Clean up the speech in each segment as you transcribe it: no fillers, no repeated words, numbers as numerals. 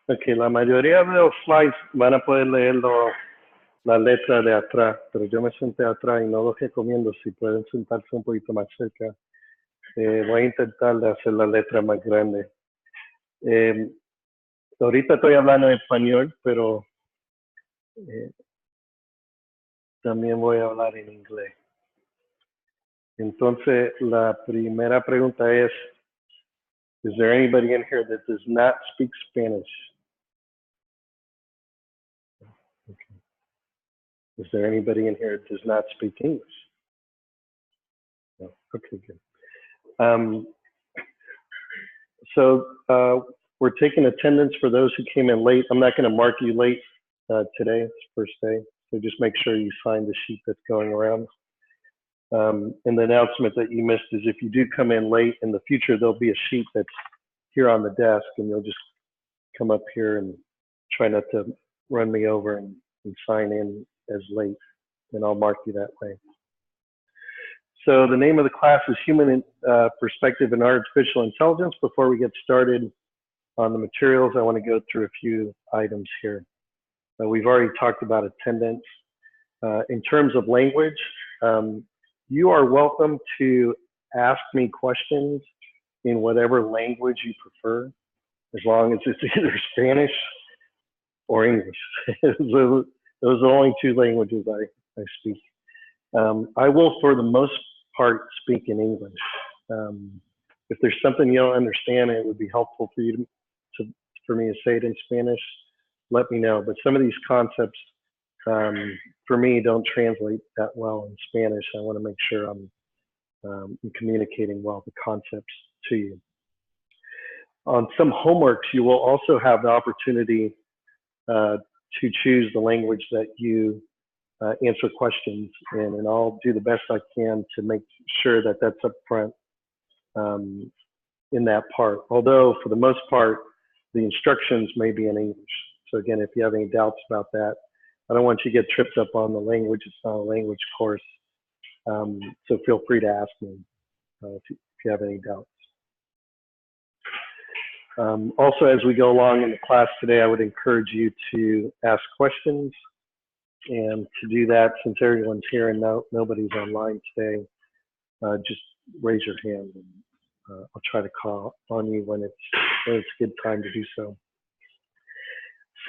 Ok, la mayoría de los slides van a poder leerlo la letra de atrás, pero yo me senté atrás y no los recomiendo. Si pueden sentarse un poquito más cerca, voy a intentar de hacer la letra más grande. Ahorita estoy hablando en español, pero también voy a hablar en inglés. Entonces, la primera pregunta es, is there anybody in here that does not speak Spanish? Okay. Is there anybody in here that does not speak English? No. Okay, good. We're taking attendance for those who came in late. I'm not going to mark you late today. It's first day. So just make sure you sign the sheet that's going around. And the announcement that you missed is if you do come in late in the future, there'll be a sheet that's here on the desk, and you'll just come up here and try not to run me over and sign in as late, and I'll mark you that way. So the name of the class is Human Perspective in Artificial Intelligence. Before we get started on the materials, I want to go through a few items here. We've already talked about attendance. In terms of language, you are welcome to ask me questions in whatever language you prefer, as long as it's either Spanish or English. Those are the only two languages I speak. I will, for the most part, speak in English. If there's something you don't understand, it would be helpful for you for me to say it in Spanish, let me know. But some of these concepts, for me, don't translate that well in Spanish. I want to make sure I'm communicating well the concepts to you. On some homeworks, you will also have the opportunity to choose the language that you answer questions in, and I'll do the best I can to make sure that that's up front in that part. Although, for the most part, the instructions may be in English. So again, if you have any doubts about that, I don't want you to get tripped up on the language. It's not a language course. So feel free to ask me if you have any doubts. Also, as we go along in the class today, I would encourage you to ask questions. And to do that, since everyone's here and nobody's online today, just raise your hand, and I'll try to call on you when it's a good time to do so.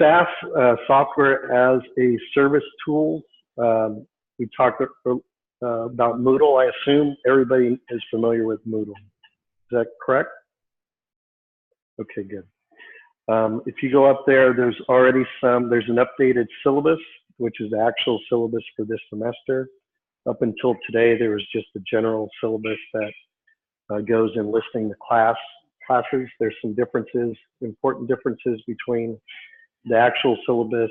SaaS, software as a service tool. We talked about Moodle. I assume everybody is familiar with Moodle. Is that correct? Okay, good. If you go up there, there's already there's an updated syllabus, which is the actual syllabus for this semester. Up until today, there was just a general syllabus that goes in listing the classes. There's some differences, important differences between the actual syllabus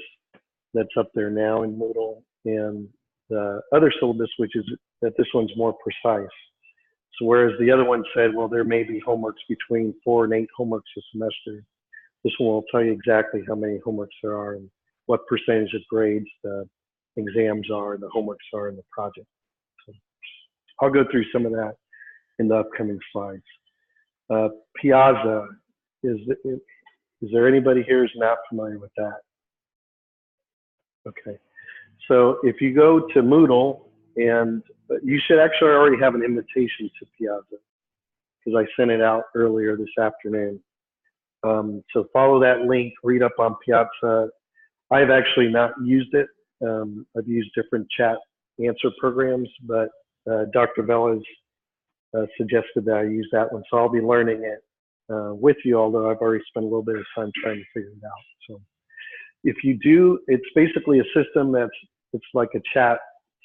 that's up there now in Moodle and the other syllabus, which is that this one's more precise. So whereas the other one said, well, there may be homeworks between 4 and 8 homeworks a semester, this one will tell you exactly how many homeworks there are and what percentage of grades the exams are, the homeworks are in the project. So I'll go through some of that in the upcoming slides. Piazza, is there anybody here who's not familiar with that? Okay, so if you go to Moodle, and you should actually already have an invitation to Piazza, because I sent it out earlier this afternoon. So follow that link, read up on Piazza. I've actually not used it. I've used different chat answer programs, but Dr. Vella's suggested that I use that one. So I'll be learning it with you, although I've already spent a little bit of time trying to figure it out. So if you do, it's basically a system it's like a chat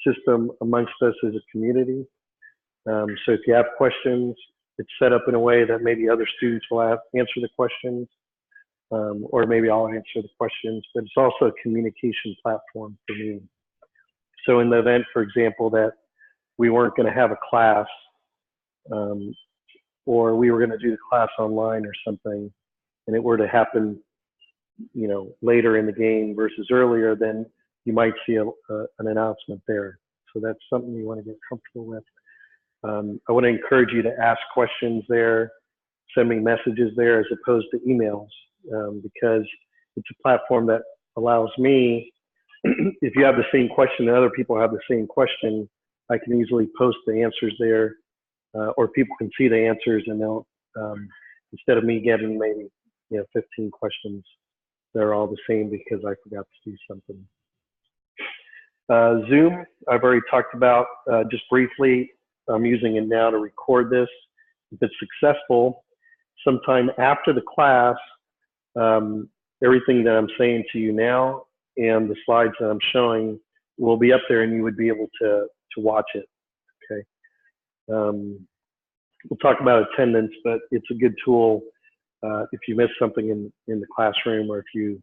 system amongst us as a community. So if you have questions, it's set up in a way that maybe other students will answer the questions, or maybe I'll answer the questions, but it's also a communication platform for me. So in the event, for example, that we weren't going to have a class, or we were going to do the class online or something, and it were to happen, you know, later in the game versus earlier, then you might see an announcement there. So that's something you want to get comfortable with. I want to encourage you to ask questions there, send me messages there as opposed to emails, because it's a platform that allows me, if you have the same question and other people have the same question, I can easily post the answers there, or people can see the answers, and they'll, instead of me getting maybe 15 questions, they're all the same because I forgot to do something. Zoom, I've already talked about just briefly. I'm using it now to record this. If it's successful, sometime after the class, everything that I'm saying to you now and the slides that I'm showing will be up there, and you would be able to watch it. Okay. We'll talk about attendance, but it's a good tool if you miss something in the classroom, or if you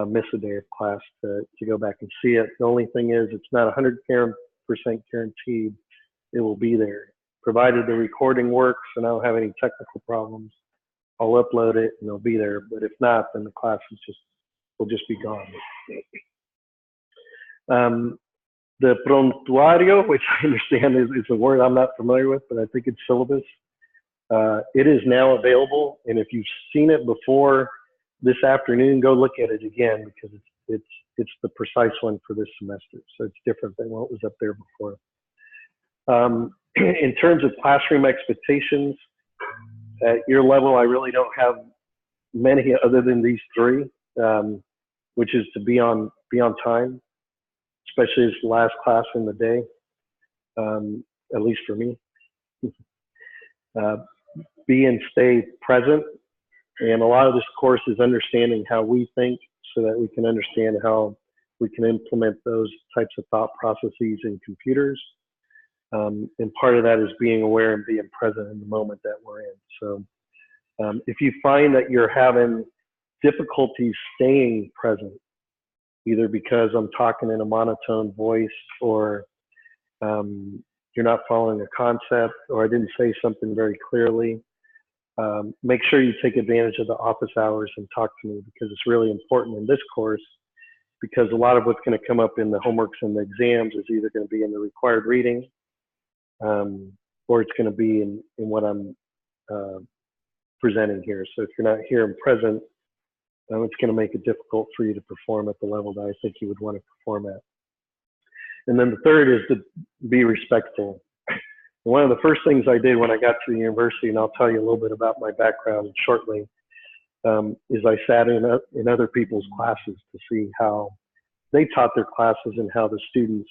miss a day of class, to go back and see it. The only thing is, it's not 100% guaranteed it will be there. Provided the recording works and I don't have any technical problems, I'll upload it and it'll be there. But if not, then the class will just be gone. The prontuario, which I understand is a word I'm not familiar with, but I think it's syllabus. It is now available, and if you've seen it before this afternoon, go look at it again, because it's the precise one for this semester. So it's different than what was up there before. In terms of classroom expectations, at your level, I really don't have many other than these three, which is to be on time, especially as the last class in the day, at least for me. Be and stay present. And a lot of this course is understanding how we think, so that we can understand how we can implement those types of thought processes in computers. And part of that is being aware and being present in the moment that we're in. So if you find that you're having difficulty staying present, either because I'm talking in a monotone voice, or you're not following a concept, or I didn't say something very clearly, make sure you take advantage of the office hours and talk to me, because it's really important in this course, because a lot of what's going to come up in the homeworks and the exams is either going to be in the required reading, or it's going to be in what I'm presenting here. So if you're not here and present, it's going to make it difficult for you to perform at the level that I think you would want to perform at. And then the third is to be respectful. One of the first things I did when I got to the university, and I'll tell you a little bit about my background shortly, is I sat in other people's classes to see how they taught their classes and how the students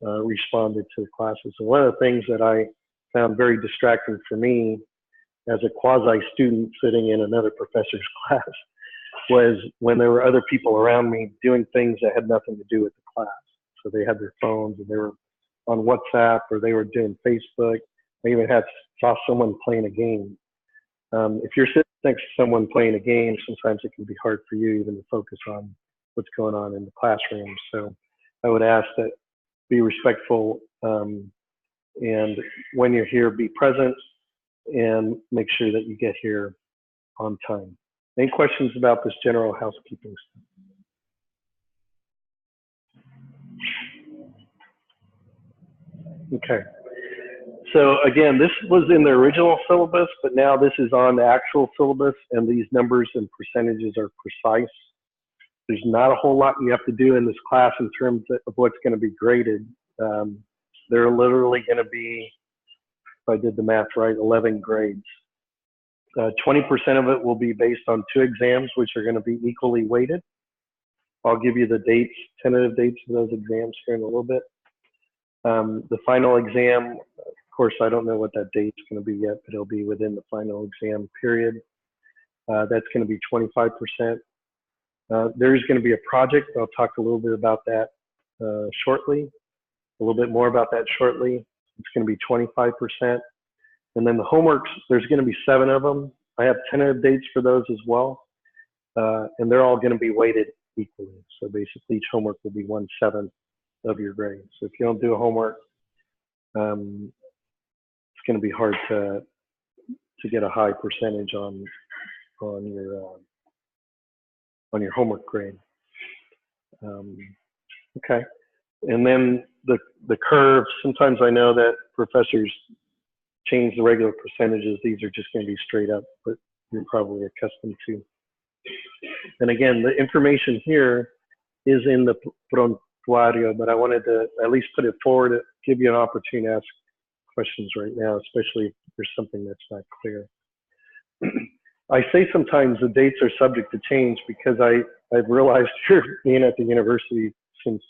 responded to the classes. And one of the things that I found very distracting for me as a quasi-student sitting in another professor's class was when there were other people around me doing things that had nothing to do with the class. So they had their phones, and they were on WhatsApp, or they were doing Facebook. I even saw someone playing a game. If you're sitting next to someone playing a game, sometimes it can be hard for you even to focus on what's going on in the classroom. So I would ask that be respectful, and when you're here, be present, and make sure that you get here on time. Any questions about this general housekeeping stuff? Okay. So again, this was in the original syllabus, but now this is on the actual syllabus, and these numbers and percentages are precise. There's not a whole lot you have to do in this class in terms of what's going to be graded. There are literally going to be, if I did the math right, 11 grades. 20% of it will be based on 2 exams, which are going to be equally weighted. I'll give you the dates, tentative dates of those exams here in a little bit. The final exam, of course, I don't know what that date's going to be yet, but it'll be within the final exam period. That's going to be 25%. There's going to be a project. I'll talk a little bit about that shortly, a little bit more about that shortly. It's going to be 25%. And then the homeworks, there's going to be 7 of them. I have tentative dates for those as well. And they're all going to be weighted equally. So basically each homework will be 1/7 of your grade. So if you don't do a homework, it's going to be hard to get a high percentage on your homework grade. Okay, and then the curve. Sometimes I know that professors change the regular percentages. These are just going to be straight up, but you're probably accustomed to. And again, the information here is in the prontuario, but I wanted to at least put it forward to give you an opportunity to ask questions right now, especially if there's something that's not clear. I say sometimes the dates are subject to change because I've realized here being at the university since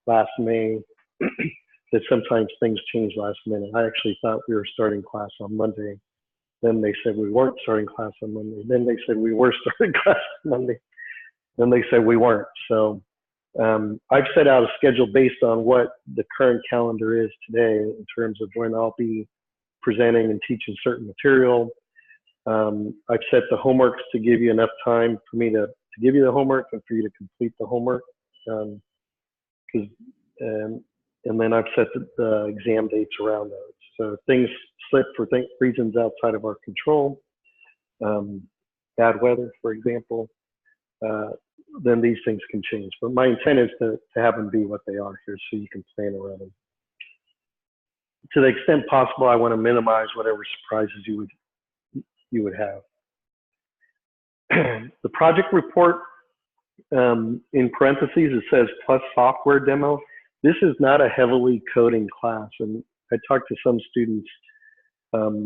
last May that sometimes things change last minute. I actually thought we were starting class on Monday. Then they said we weren't starting class on Monday. Then they said we were starting class on Monday. Then they said we weren't. So I've set out a schedule based on what the current calendar is today in terms of when I'll be presenting and teaching certain material. I've set the homeworks to give you enough time for me to give you the homework and for you to complete the homework. And then I've set the exam dates around those. So if things slip for reasons outside of our control, bad weather, for example, then these things can change. But my intent is to have them be what they are here so you can plan around them. To the extent possible, I want to minimize whatever surprises you would have. The project report, in parentheses, it says plus software demo. This is not a heavily coding class. And I talked to some students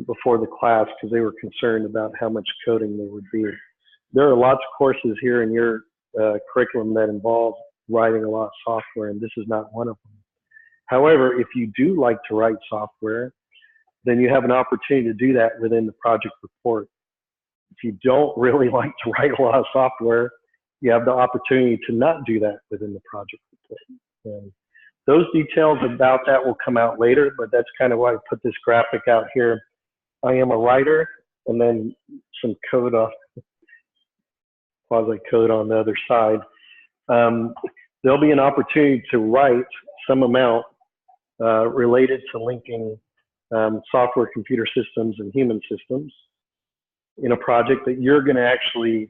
before the class because they were concerned about how much coding there would be. There are lots of courses here in your curriculum that involve writing a lot of software, and this is not one of them. However, if you do like to write software, then you have an opportunity to do that within the project report. If you don't really like to write a lot of software, you have the opportunity to not do that within the project report. And those details about that will come out later, but that's kind of why I put this graphic out here. I am a writer, and then some code off, quasi-code on the other side. There'll be an opportunity to write some amount related to linking software, computer systems, and human systems in a project that you're going to actually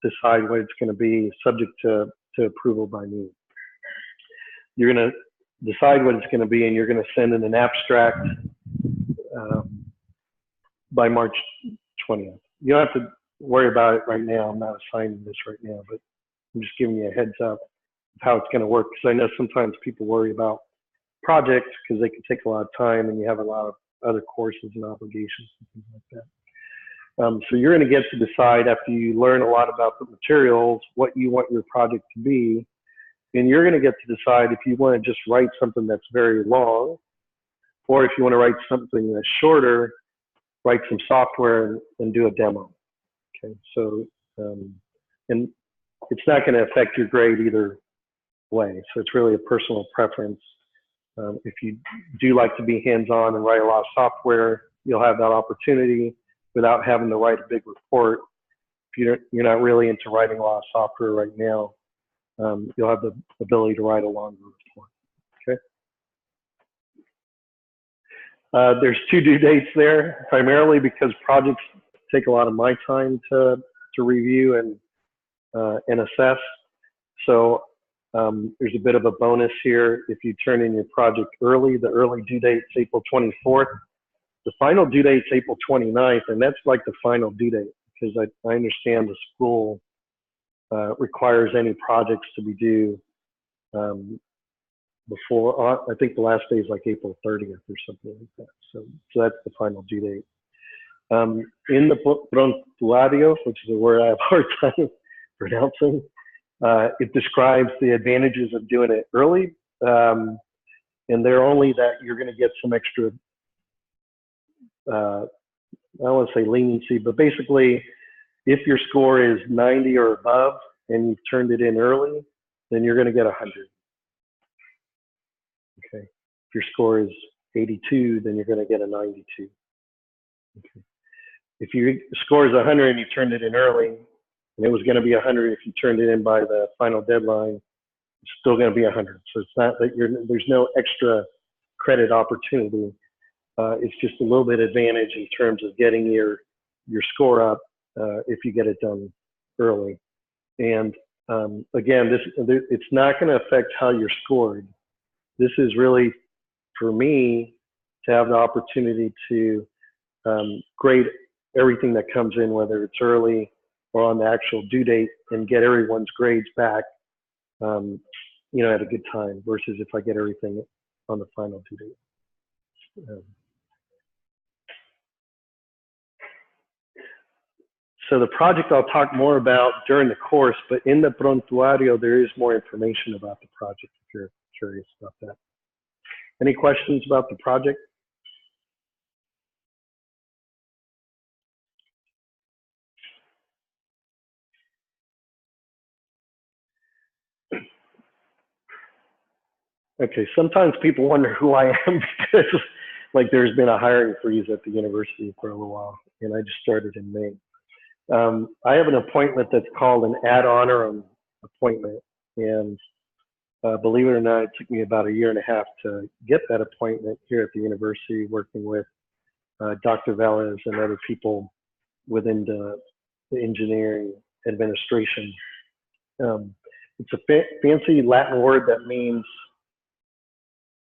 decide what it's going to be, subject to approval by me. You're going to decide what it's going to be, and you're going to send in an abstract by March 20th. You don't have to worry about it right now. I'm not assigning this right now, but I'm just giving you a heads up of how it's going to work, because I know sometimes people worry about projects because they can take a lot of time and you have a lot of other courses and obligations and things like that. So you're going to get to decide after you learn a lot about the materials what you want your project to be, and you're going to get to decide if you want to just write something that's very long, or if you want to write something that's shorter, write some software and do a demo. Okay, so and it's not going to affect your grade either way. So it's really a personal preference. If you do like to be hands-on and write a lot of software, you'll have that opportunity without having to write a big report. If you're not really into writing a lot of software right now, you'll have the ability to write a longer report. Okay. There's 2 due dates there, primarily because projects take a lot of my time to review and assess. So there's a bit of a bonus here. If you turn in your project early, the early due date is April 24th. The final due date is April 29th, and that's like the final due date, because I understand the school requires any projects to be due before, I think the last day is like April 30th or something like that. So that's the final due date. In the prontuario, which is a word I have a hard time pronouncing, it describes the advantages of doing it early, and they're only that you're going to get some extra, I don't want to say leniency, but basically, if your score is 90 or above and you've turned it in early, then you're going to get 100. Okay. If your score is 82, then you're going to get a 92. Okay. If your score is 100 and you turned it in early, and it was going to be 100 if you turned it in by the final deadline, it's still going to be 100. So it's not that there's no extra credit opportunity. It's just a little bit advantage in terms of getting your score up if you get it done early. And again, it's not going to affect how you're scored. This is really for me to have the opportunity to grade everything that comes in, whether it's early or on the actual due date and get everyone's grades back, you know, at a good time versus if I get everything on the final due date. So the project I'll talk more about during the course, but in the prontuario, there is more information about the project if you're curious about that. Any questions about the project? Okay, sometimes people wonder who I am because like there's been a hiring freeze at the university for a little while, and I just started in May. I have an appointment that's called an ad honorem appointment, and believe it or not, it took me about 1.5 years to get that appointment here at the university, working with Dr. Velez and other people within the engineering administration. It's a fancy Latin word that means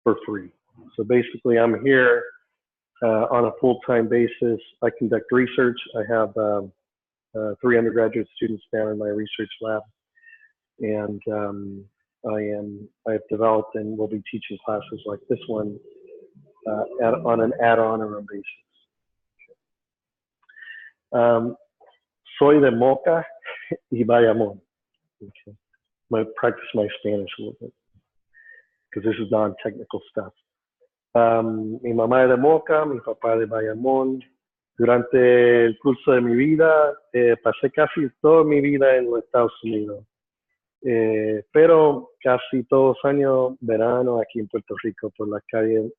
for free. So basically, I'm here on a full-time basis. I conduct research. I have 3 undergraduate students down in my research lab, and I have developed and will be teaching classes like this one on an ad honorem basis. Soy de Moca y Bayamón. Okay. I'm going to practice my Spanish a little bit because this is non-technical stuff. Mi mamá es de Moca, mi papá de Bayamón. Durante el curso de mi vida, pasé casi toda mi vida en los Estados Unidos. Pero casi todos los años, verano aquí en Puerto Rico, por las calles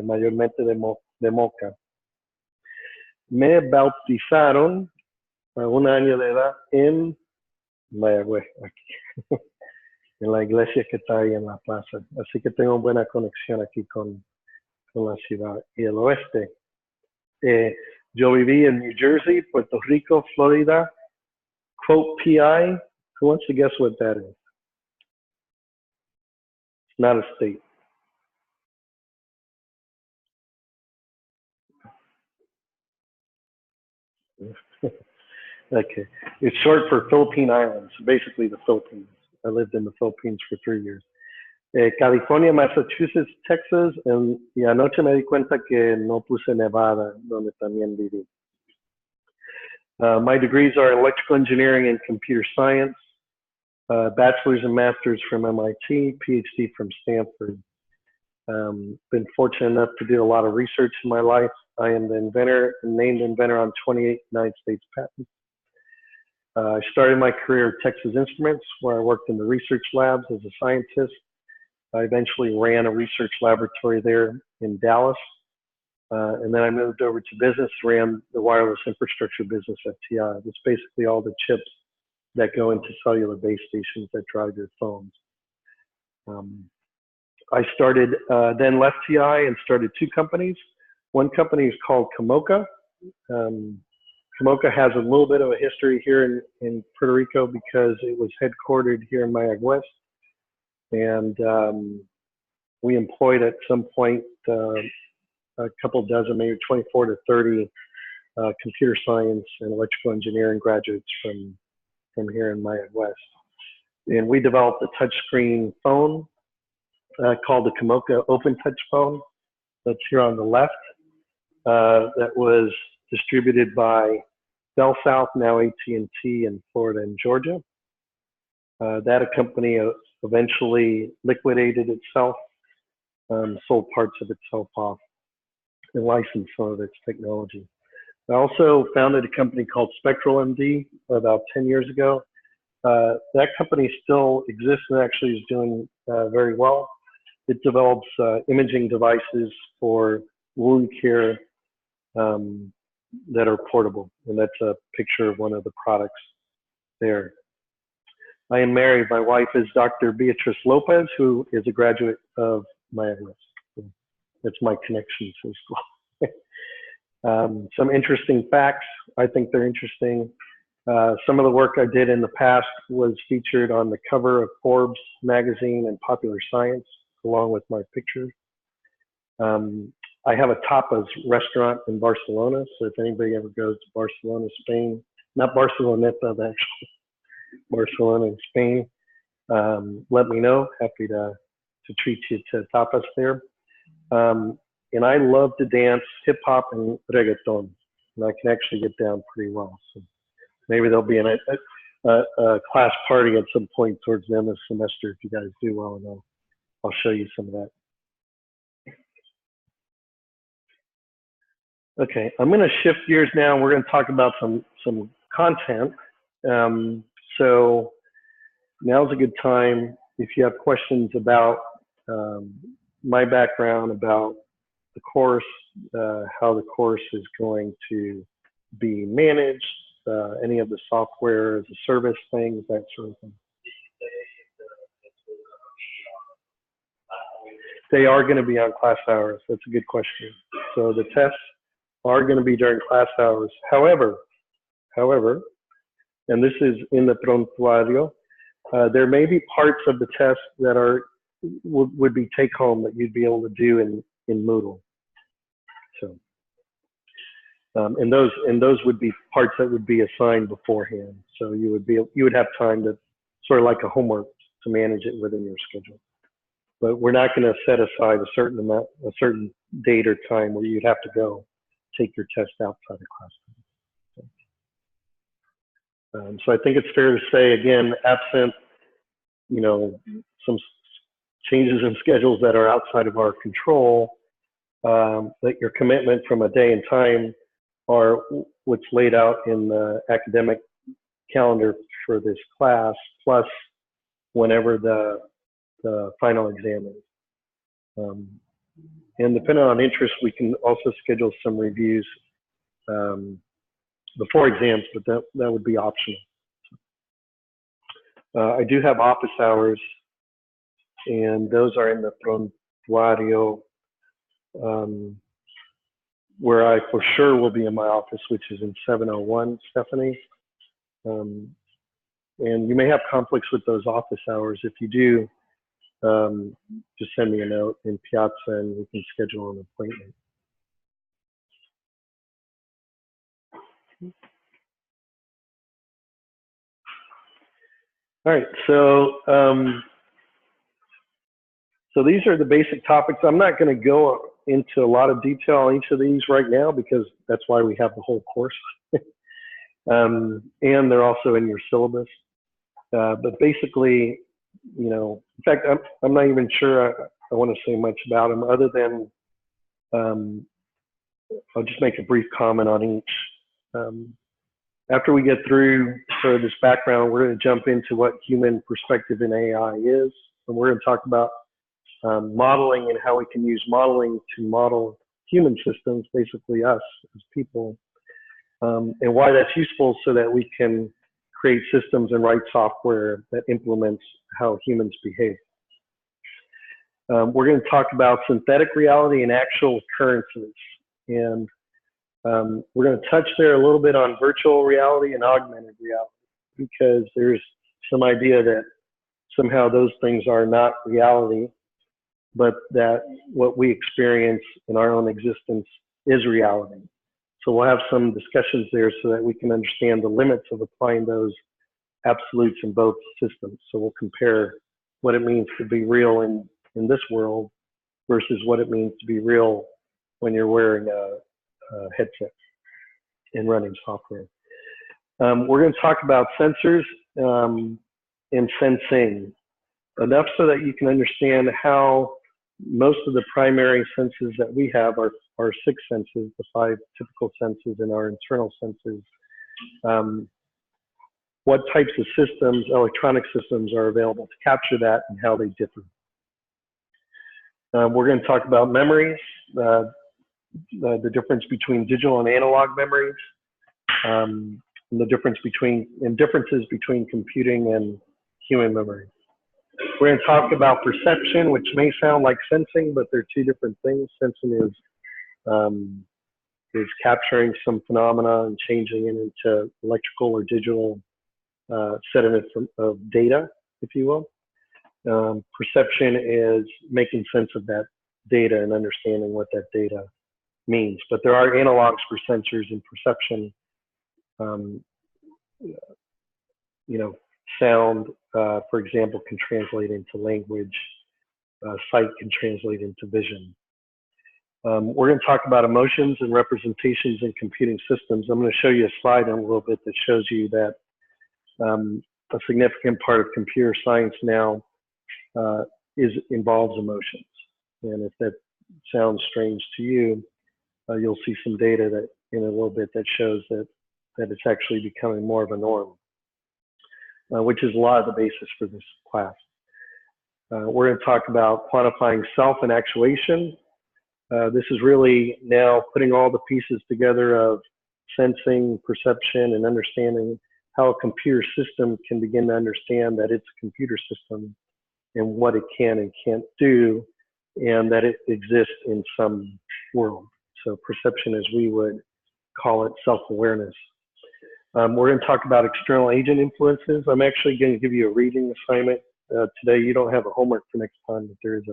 mayormente de Moca. Me bautizaron a 1 año de edad en Mayagüez, aquí, en la iglesia que está ahí en la plaza. Así que tengo buena conexión aquí con la ciudad y el oeste. Yo viví en New Jersey, Puerto Rico, Florida. Quote PI, who wants to guess what that is? It's not a state. Okay, it's short for Philippine Islands, basically the Philippines. I lived in the Philippines for 3 years. California, Massachusetts, Texas, y anoche me di cuenta que no puse Nevada, donde también viví. My degrees are in electrical engineering and computer science, bachelor's and master's from MIT, PhD from Stanford. Been fortunate enough to do a lot of research in my life. I am the inventor and named inventor on 28 United States patents. I started my career at Texas Instruments, where I worked in the research labs as a scientist. I eventually ran a research laboratory there in Dallas. And then I moved over to business, ran the wireless infrastructure business at TI. It's basically all the chips that go into cellular base stations that drive your phones. I started, then left TI and started 2 companies. One company is called Camoca. Camoca has a little bit of a history here in Puerto Rico because it was headquartered here in Mayagüez. And we employed at some point a couple dozen, maybe 24 to 30 computer science and electrical engineering graduates from here in Mayagüez. And we developed a touchscreen phone called the Camoca Open Touch phone. That's here on the left. That was distributed by Bell South, now AT&T in Florida and Georgia. That company eventually liquidated itself, sold parts of itself off, and licensed some of its technology. I also founded a company called Spectral MD about 10 years ago. That company still exists and actually is doing very well. It develops imaging devices for wound care that are portable, and that's a picture of one of the products there. I am married. My wife is Dr. Beatrice Lopez, who is a graduate of Mayagüez. That's my connection to school. Some interesting facts. I think they're interesting. Some of the work I did in the past was featured on the cover of Forbes magazine and Popular Science, along with my pictures. I have a tapas restaurant in Barcelona, so if anybody ever goes to Barcelona, Spain, not Barceloneta, the actual Barcelona in Spain. Let me know. Happy to treat you to tapas there. And I love to dance hip hop and reggaeton, and I can actually get down pretty well. So maybe there'll be a class party at some point towards the end of the semester if you guys do well, and I'll show you some of that. Okay, I'm going to shift gears now. We're going to talk about some content. So now's a good time if you have questions about my background, about the course, how the course is going to be managed, any of the software as a service things, that sort of thing. They are going to be on class hours. That's a good question. So the tests are going to be during class hours. However, and this is in the prontuario, there may be parts of the test that would be take home that you'd be able to do in Moodle. So, and those would be parts that would be assigned beforehand. So you would have time to sort of like a homework to manage it within your schedule. But we're not going to set aside a certain date or time where you'd have to go take your test outside of class. So I think it's fair to say, again, absent, some changes in schedules that are outside of our control, that your commitment from a day and time are what's laid out in the academic calendar for this class, plus whenever the final exam is. And depending on interest, we can also schedule some reviews before exams, but that would be optional. I do have office hours, and those are in the prontuario, where I for sure will be in my office, which is in 701, Stephanie. And you may have conflicts with those office hours. If you do, just send me a note in Piazza and we can schedule an appointment. All right, so these are the basic topics. I'm not going to go into a lot of detail on each of these right now because that's why we have the whole course. And they're also in your syllabus. But basically, in fact, I'm not even sure I want to say much about them other than I'll just make a brief comment on each. After we get through sort of this background, we're going to jump into what human perspective in AI is. And we're going to talk about modeling and how we can use modeling to model human systems, basically us as people, and why that's useful so that we can create systems and write software that implements how humans behave. We're going to talk about synthetic reality and actual occurrences. And we're going to touch there a little bit on virtual reality and augmented reality, because there's some idea that somehow those things are not reality, but that what we experience in our own existence is reality. So we'll have some discussions there so that we can understand the limits of applying those absolutes in both systems. So we'll compare what it means to be real in this world versus what it means to be real when you're wearing a headset and running software. We're going to talk about sensors and sensing, enough so that you can understand how most of the primary senses that we have are six senses, the five typical senses and our internal senses. What types of systems, electronic systems, are available to capture that and how they differ. We're going to talk about memories, the difference between digital and analog memories, and the differences between computing and human memory. We're going to talk about perception, which may sound like sensing, but they're two different things. Sensing is capturing some phenomena and changing it into electrical or digital set of data, if you will. Perception is making sense of that data and understanding what that data means. But there are analogs for sensors and perception. you know, sound, for example, can translate into language. Sight can translate into vision. We're going to talk about emotions and representations in computing systems. I'm going to show you a slide in a little bit that shows you that a significant part of computer science now involves emotions. And if that sounds strange to you, you'll see some data that in a little bit that shows that it's actually becoming more of a norm, which is a lot of the basis for this class. We're going to talk about quantifying self and actuation. This is really now putting all the pieces together of sensing, perception, and understanding how a computer system can begin to understand that it's a computer system and what it can and can't do, and that it exists in some world. So perception, as we would call it, self-awareness. We're going to talk about external agent influences. I'm actually going to give you a reading assignment today. You don't have a homework for next time, but there is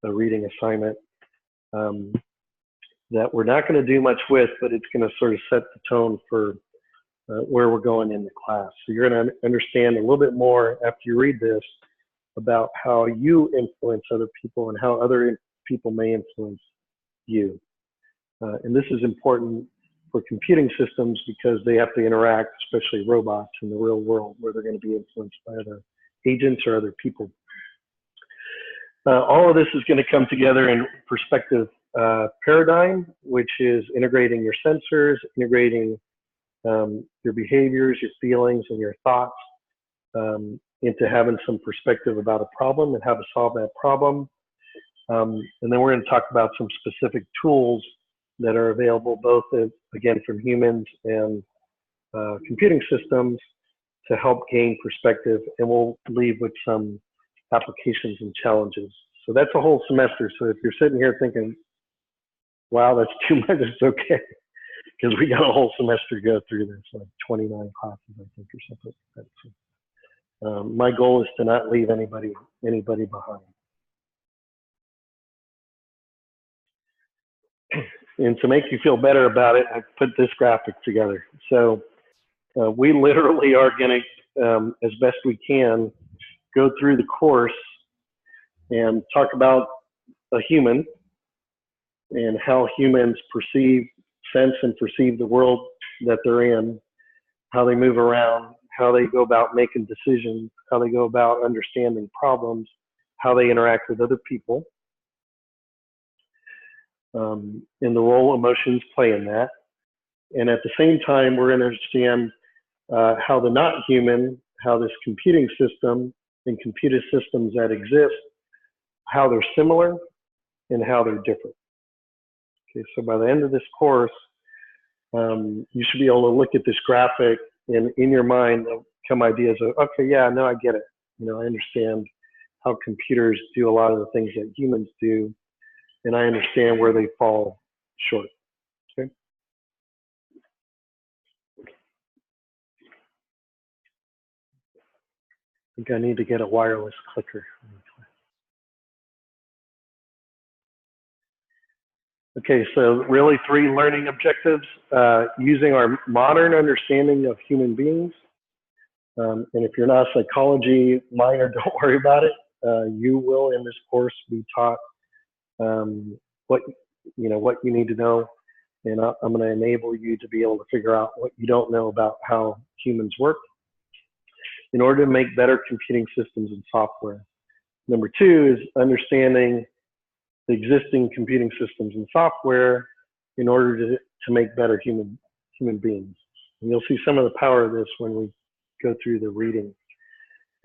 a reading assignment that we're not going to do much with, but it's going to sort of set the tone for where we're going in the class. So you're going to understand a little bit more after you read this about how you influence other people and how other people may influence you. And this is important for computing systems because they have to interact, especially robots in the real world, where they're going to be influenced by other agents or other people. All of this is going to come together in perspective paradigm, which is integrating your sensors, integrating your behaviors, your feelings, and your thoughts into having some perspective about a problem and how to solve that problem. And then we're going to talk about some specific tools that are available both, again, from humans and computing systems to help gain perspective, and we'll leave with some applications and challenges. So that's a whole semester. So if you're sitting here thinking, wow, that's too much, it's okay. Because we got a whole semester to go through this, like 29 classes, I think, or something like that. So, my goal is to not leave anybody behind. And to make you feel better about it, I put this graphic together. So we literally are going to, as best we can, go through the course and talk about a human and how humans perceive, sense, and perceive the world that they're in, how they move around, how they go about making decisions, how they go about understanding problems, how they interact with other people, and the role emotions play in that. And at the same time, we're going to understand how the not human, how this computing system and computer systems that exist, how they're similar and how they're different. Okay, so by the end of this course, you should be able to look at this graphic and in your mind there'll come ideas of, okay, yeah, no, I get it. You know, I understand how computers do a lot of the things that humans do, and I understand where they fall short. Okay. I think I need to get a wireless clicker. Okay, so really 3 learning objectives, using our modern understanding of human beings. And if you're not a psychology minor, don't worry about it. You will in this course be taught what you need to know, and I'm going to enable you to be able to figure out what you don't know about how humans work in order to make better computing systems and software. Number 2 is understanding the existing computing systems and software in order to make better human beings. And you'll see some of the power of this when we go through the reading.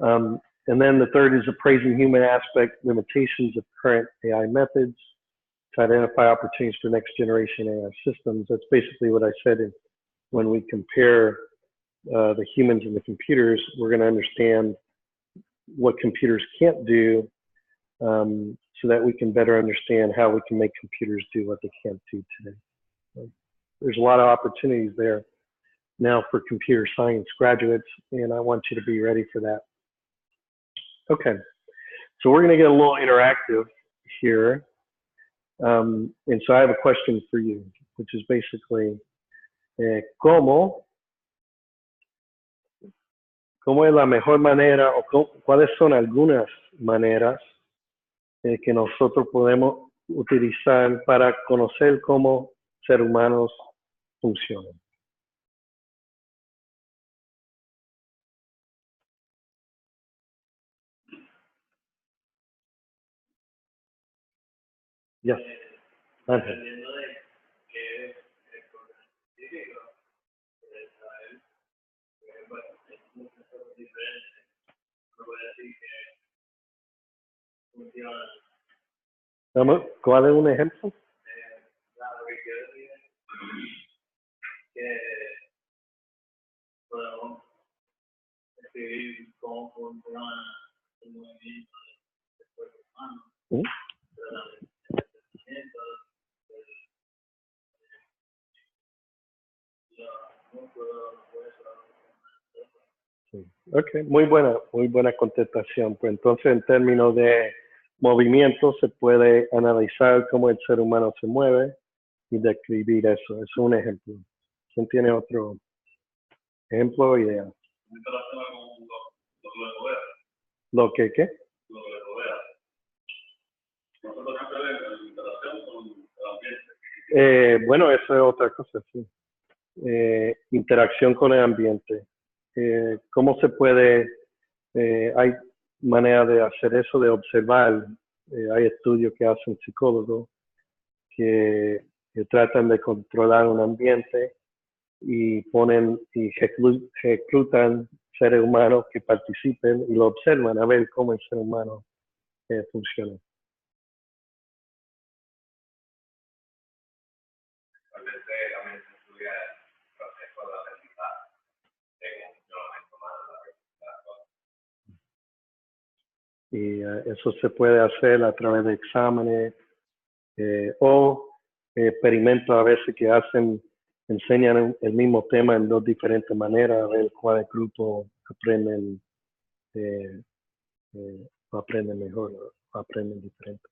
And then the 3rd is appraising human aspect limitations of current AI methods to identify opportunities for next generation AI systems. That's basically what I said when we compare the humans and the computers, we're going to understand what computers can't do, so that we can better understand how we can make computers do what they can't do today. So there's a lot of opportunities there now for computer science graduates, and I want you to be ready for that. Okay, so we're going to get a little interactive here. And so I have a question for you, which is basically, ¿cómo cómo es la mejor manera o cuáles son algunas maneras que nosotros podemos utilizar para conocer cómo seres humanos funcionan. Yes. Ángel. ¿Cuál es un ejemplo? ¿Mm? Sí. Ok, muy buena contestación. Pues entonces, en términos de movimiento, se puede analizar cómo el ser humano se mueve y describir eso. Eso es un ejemplo. ¿Quién tiene otro ejemplo o idea? ¿Lo que qué? Bueno, eso es otra cosa, sí. Interacción con el ambiente. ¿Cómo se puede? Hay manera de hacer eso, de observar. Hay estudios que hacen psicólogos que tratan de controlar un ambiente y reclutan seres humanos que participen y lo observan a ver cómo el ser humano funciona. Y eso se puede hacer a través de exámenes o experimentos a veces que enseñan el mismo tema en dos diferentes maneras, a ver cuál grupo aprenden mejor o aprenden diferente.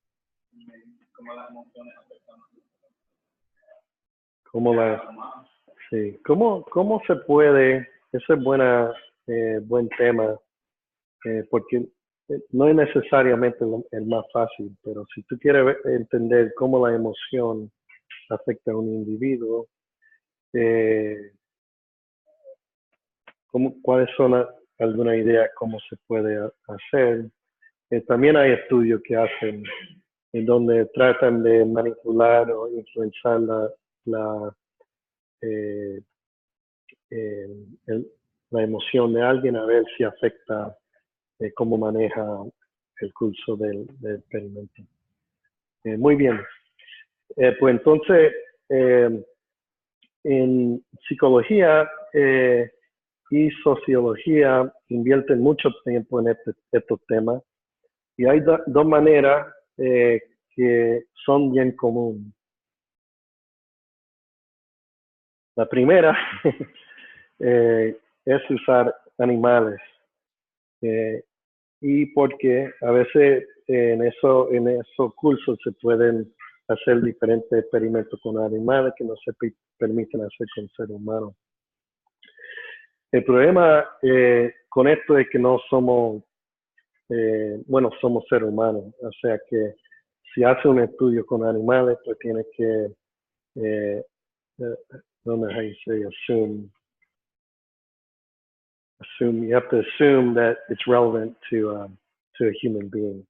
¿Cómo se puede? Ese es buen tema, porque no es necesariamente el más fácil, pero si tú quieres entender cómo la emoción afecta a un individuo, ¿cuáles son alguna idea cómo se puede hacer? También hay estudios que hacen en donde tratan de manipular o influenciar eh, la emoción de alguien a ver si afecta cómo maneja el curso del experimento. Muy bien. Pues entonces, en psicología y sociología invierten mucho tiempo en estos temas y hay dos maneras que son bien comunes. La primera es usar animales y porque a veces en esos cursos se pueden hacer diferentes experimentos con animales que no se permiten hacer con seres humanos. El problema con esto es que no somos, somos seres humanos, o sea que si hace un estudio con animales, pues tiene que, you have to assume that it's relevant to a human being.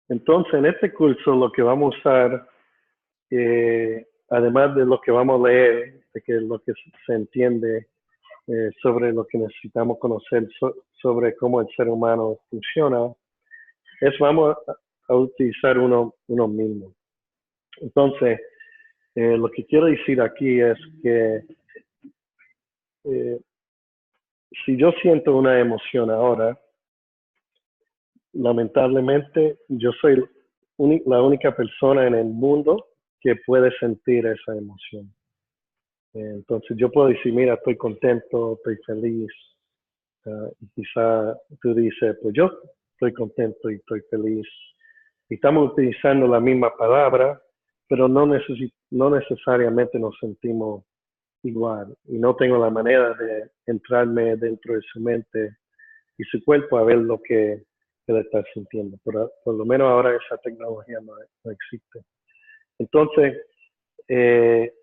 Entonces, en este curso lo que vamos a usar, además de lo que vamos a leer, de que lo que se entiende sobre lo que necesitamos conocer sobre cómo el ser humano funciona, vamos a utilizar uno mismo. Entonces, lo que quiero decir aquí es que si yo siento una emoción ahora, lamentablemente yo soy la única persona en el mundo que puede sentir esa emoción. Entonces yo puedo decir, mira, estoy contento, estoy feliz. Y quizá tú dices, pues yo estoy contento y estoy feliz. Y estamos utilizando la misma palabra, pero no necesariamente nos sentimos igual y no tengo la manera de entrarme dentro de su mente y su cuerpo a ver lo que él está sintiendo. Por lo menos ahora esa tecnología no existe. Entonces,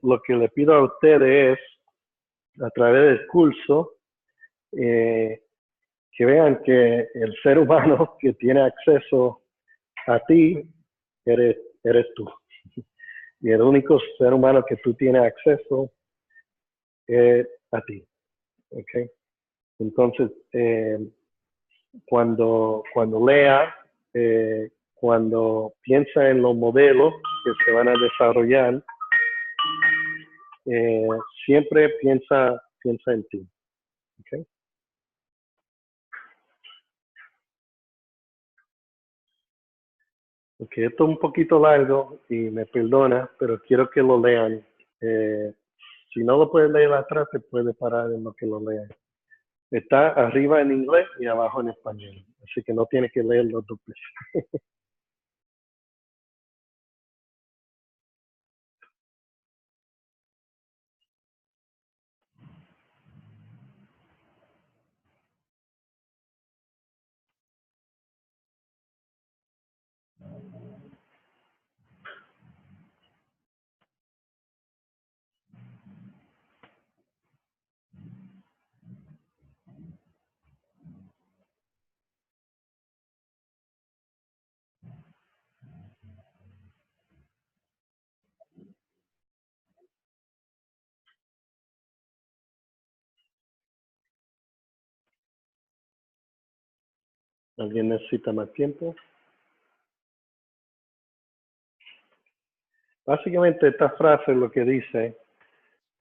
lo que le pido a ustedes es, a través del curso, que vean que el ser humano que tiene acceso a ti eres tú. Y el único ser humano que tú tienes acceso es a ti. ¿Okay? Entonces, cuando lea, cuando piensa en los modelos que se van a desarrollar, siempre piensa en ti. ¿Okay? Okay, esto es un poquito largo y me perdona, pero quiero que lo lean. Si no lo puedes leer atrás, te puedes parar en lo que lo leas. Está arriba en inglés y abajo en español, así que no tienes que leerlo dos veces. ¿Alguien necesita más tiempo? Básicamente esta frase lo que dice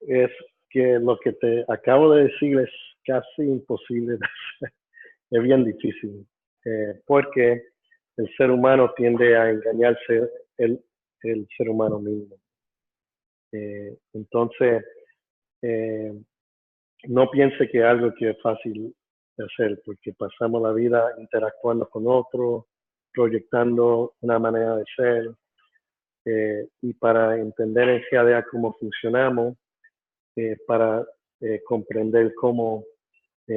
es que lo que te acabo de decir es casi imposible de hacer. Es bien difícil, porque el ser humano tiende a engañarse el ser humano mismo. Entonces, no piense que es algo que es fácil de hacer, porque pasamos la vida interactuando con otros, proyectando una manera de ser, y para entender en realidad cómo funcionamos, para comprender cómo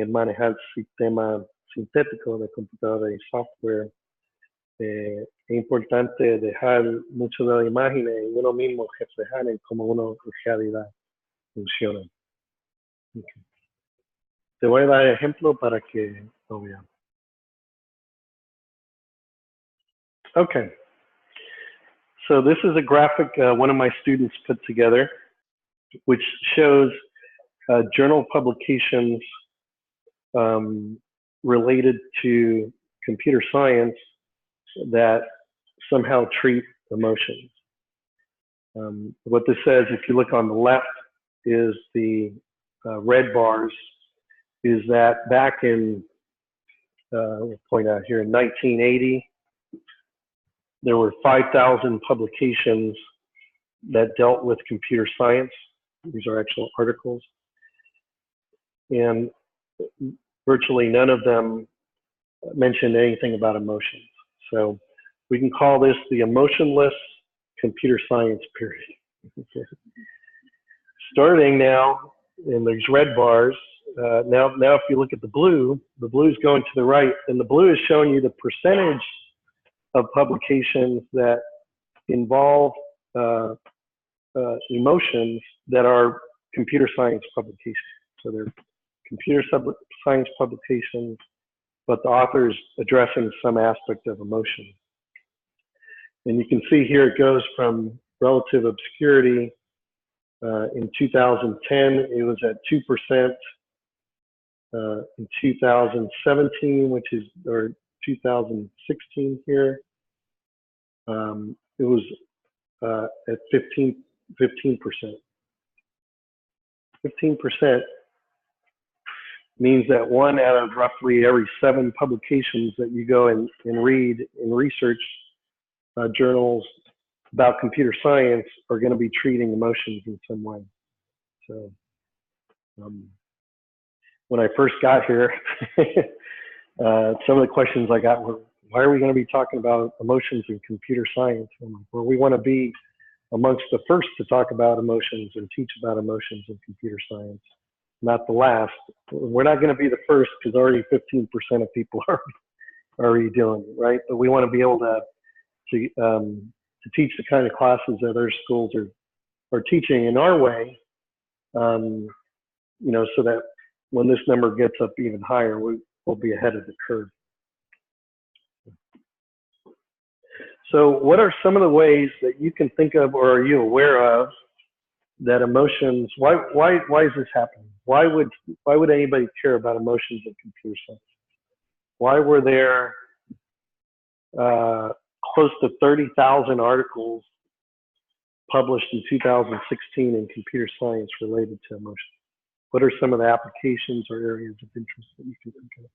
manejar sistemas sintéticos de computadora y software, es importante dejar mucho de la imagen y uno mismo reflejar en cómo uno en realidad funciona. Okay. Te voy a dar ejemplo para que lo vean. Okay. So this is a graphic one of my students put together, which shows journal publications related to computer science that somehow treat emotions. What this says, if you look on the left, is the red bars, is that back in, we'll point out here, in 1980, there were 5,000 publications that dealt with computer science. These are actual articles. And virtually none of them mentioned anything about emotions. So we can call this the emotionless computer science period. Starting now in these red bars, now if you look at the blue is going to the right, and the blue is showing you the percentage of publications that involve emotions that are computer science publications. So they're computer science publications, but the author's addressing some aspect of emotion. And you can see here it goes from relative obscurity. In 2010, it was at 2%. In 2017, which is, or 2016 here, it was at 15%. 15% means that one out of roughly every 7 publications that you go and read in research journals about computer science are going to be treating emotions in some way. So when I first got here, some of the questions I got were, why are we going to be talking about emotions in computer science? I'm like, well, we want to be amongst the first to talk about emotions and teach about emotions in computer science, not the last. We're not going to be the first because already 15% of people are already dealing with it, right? But we want to be able to teach the kind of classes that other schools are teaching in our way, you know, so that when this number gets up even higher, we'll be ahead of the curve. So what are some of the ways that you can think of, or are you aware of, that emotions, why is this happening? Why would anybody care about emotions in computer science? Why were there close to 30,000 articles published in 2016 in computer science related to emotions? What are some of the applications or areas of interest that you can think of?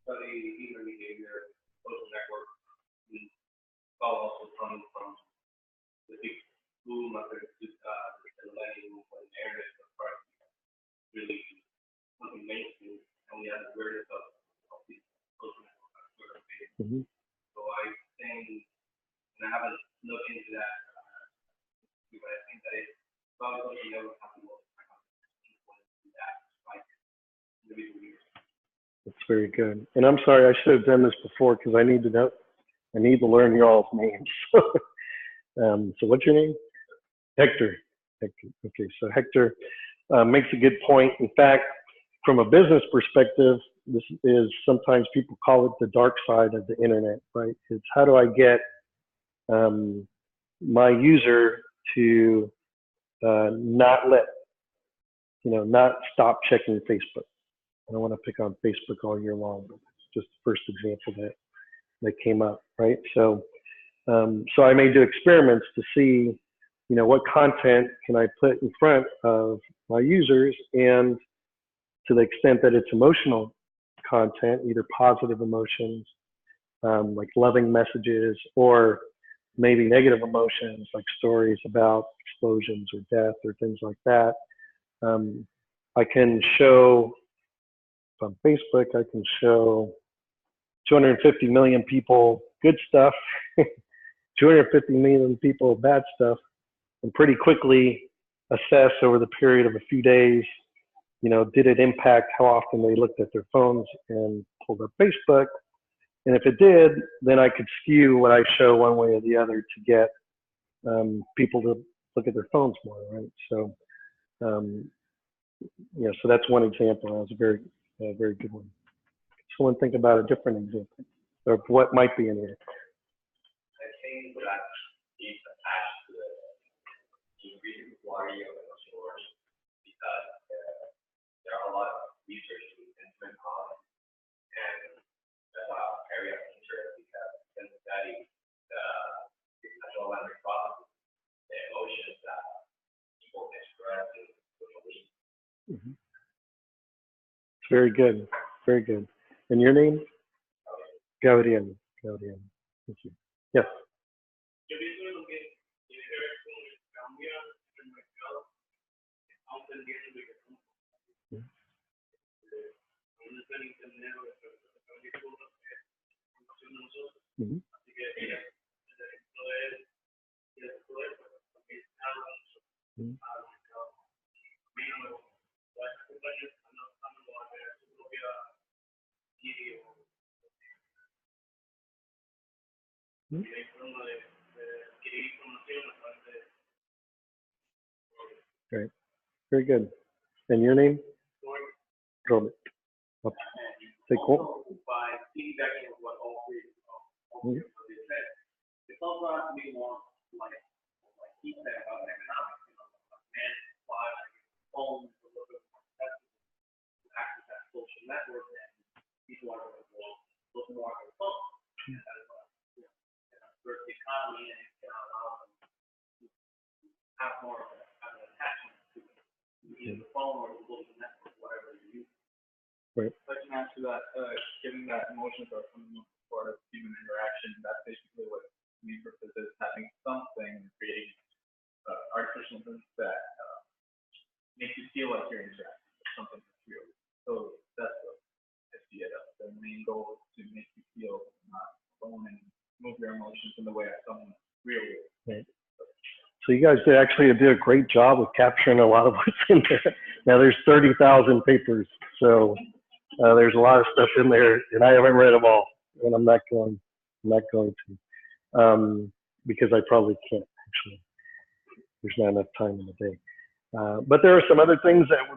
Study human behavior, social network, and also from the big boom of the millennium when the internet was really something mainstream, and we had awareness of these social networks. So I think, and I haven't looked into that, but I think that it's probably something that would have the most that, like, individual years. That's very good. And I'm sorry, I should have done this before because I need to know. I need to learn y'all's names. So what's your name? Hector. Hector. Okay, so Hector makes a good point. In fact, from a business perspective, this is sometimes people call it the dark side of the internet, right? It's how do I get my user to not stop checking Facebook. I don't want to pick on Facebook all year long, but it's just the first example that came up, right? So I may do experiments to see, you know, what content can I put in front of my users, and to the extent that it's emotional content, either positive emotions, like loving messages, or maybe negative emotions, like stories about explosions or death or things like that. I can show, on Facebook, I can show 250 million people good stuff, 250 million people bad stuff, and pretty quickly assess over the period of a few days, you know, did it impact how often they looked at their phones and pulled up Facebook? And if it did, then I could skew what I show one way or the other to get people to look at their phones more, right? So, yeah, so that's one example. That was a very good one. Someone think about a different example of what might be in here. I think that is attached to the increasing quality of the source, because there are a lot of research we can spend on, and that's an area of interest because we can study the natural language processes, the emotions that people express in social media. Very good, very good. And your name? Gabriel. Gabriel. Thank you. Yes. Great. Very good. And your name? Robert. Say cool. By piggybacking on what all three said, it's also has to be more like he said about economics, you know, man, why phones a little bit more accessible to access that social network, and people are going to look more at their phone. For the economy, and it can allow them to have more of an attachment to either the phone or the social network, whatever you use. Right. I can answer that, given that emotions are fundamental part of human interaction, that's basically what we purpose is having something, creating artificial intelligence that makes you feel like you're interacting with something that's real. So that's what I see it as. The main goal is to make you feel not alone and move your emotions in the way that someone real would. Right. guys actually did a great job of capturing a lot of what's in there. Now there's 30,000 papers, so there's a lot of stuff in there, and I haven't read them all, and I'm not going to, because I probably can't actually. There's not enough time in the day. But there are some other things that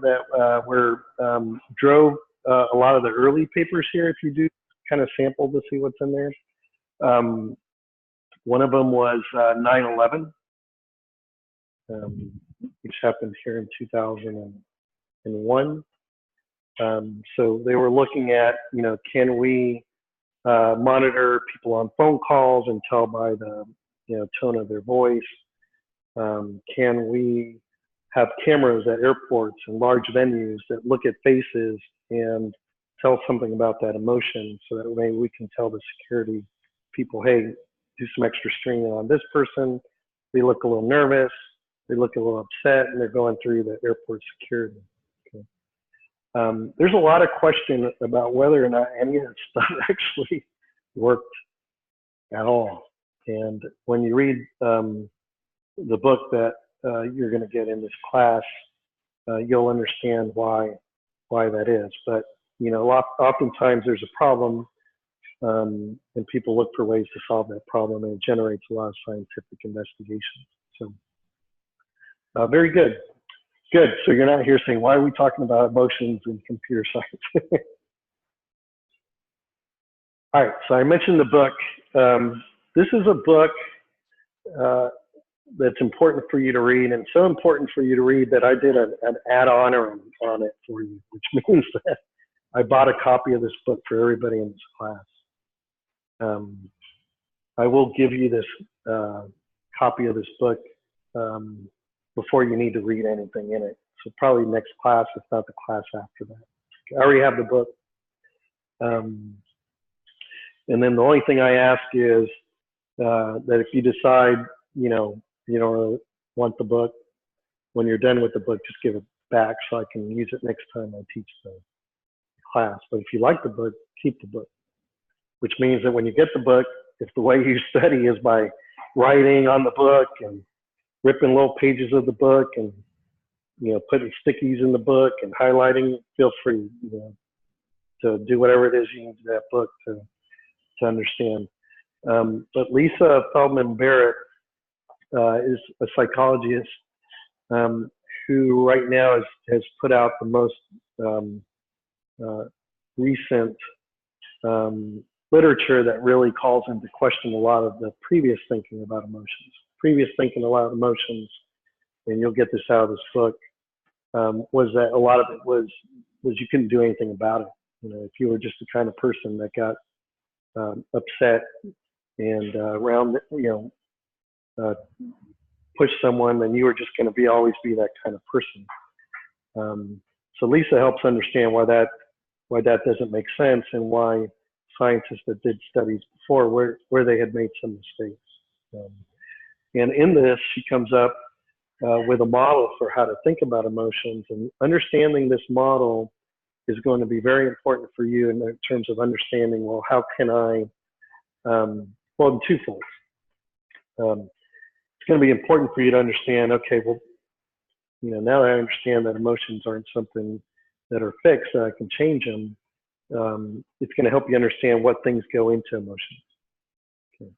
drove a lot of the early papers here. If you do kind of sample to see what's in there, one of them was 9/11. Which happened here in 2001. So they were looking at, can we monitor people on phone calls and tell by the, tone of their voice? Can we have cameras at airports and large venues that look at faces and tell something about that emotion, so that way we can tell the security people, hey, do some extra screening on this person. They look a little nervous. They look a little upset, and they're going through the airport security. Okay. There's a lot of question about whether or not any of that stuff actually worked at all. And when you read the book that you're going to get in this class, you'll understand why that is. But oftentimes there's a problem, and people look for ways to solve that problem, and it generates a lot of scientific investigation. So. Very good. Good. So you're not here saying, why are we talking about emotions in computer science? All right. So I mentioned the book. This is a book that's important for you to read, and so important for you to read that I did an add-on on it for you, which means that I bought a copy of this book for everybody in this class. I will give you this copy of this book before you need to read anything in it. So probably next class, if not the class after that. I already have the book. And then the only thing I ask is that if you decide, you don't really want the book, when you're done with the book, just give it back so I can use it next time I teach the class. But if you like the book, keep the book, which means that when you get the book, if the way you study is by writing on the book and ripping little pages of the book and putting stickies in the book and highlighting, feel free to do whatever it is you need to that book to understand. But Lisa Feldman Barrett is a psychologist who right now has put out the most recent literature that really calls into question a lot of the previous thinking about emotions. Previous thinking about emotions, and you'll get this out of this book, was that a lot of it was you couldn't do anything about it. If you were just the kind of person that got upset and push someone, then you were just going to always be that kind of person. So Lisa helps understand why that doesn't make sense, and why scientists that did studies before where they had made some mistakes. And in this, she comes up with a model for how to think about emotions, and understanding this model is going to be very important for you in terms of understanding, well, how can I, in twofold. It's going to be important for you to understand, okay, well, now that I understand that emotions aren't something that are fixed, that I can change them, it's going to help you understand what things go into emotions. Okay.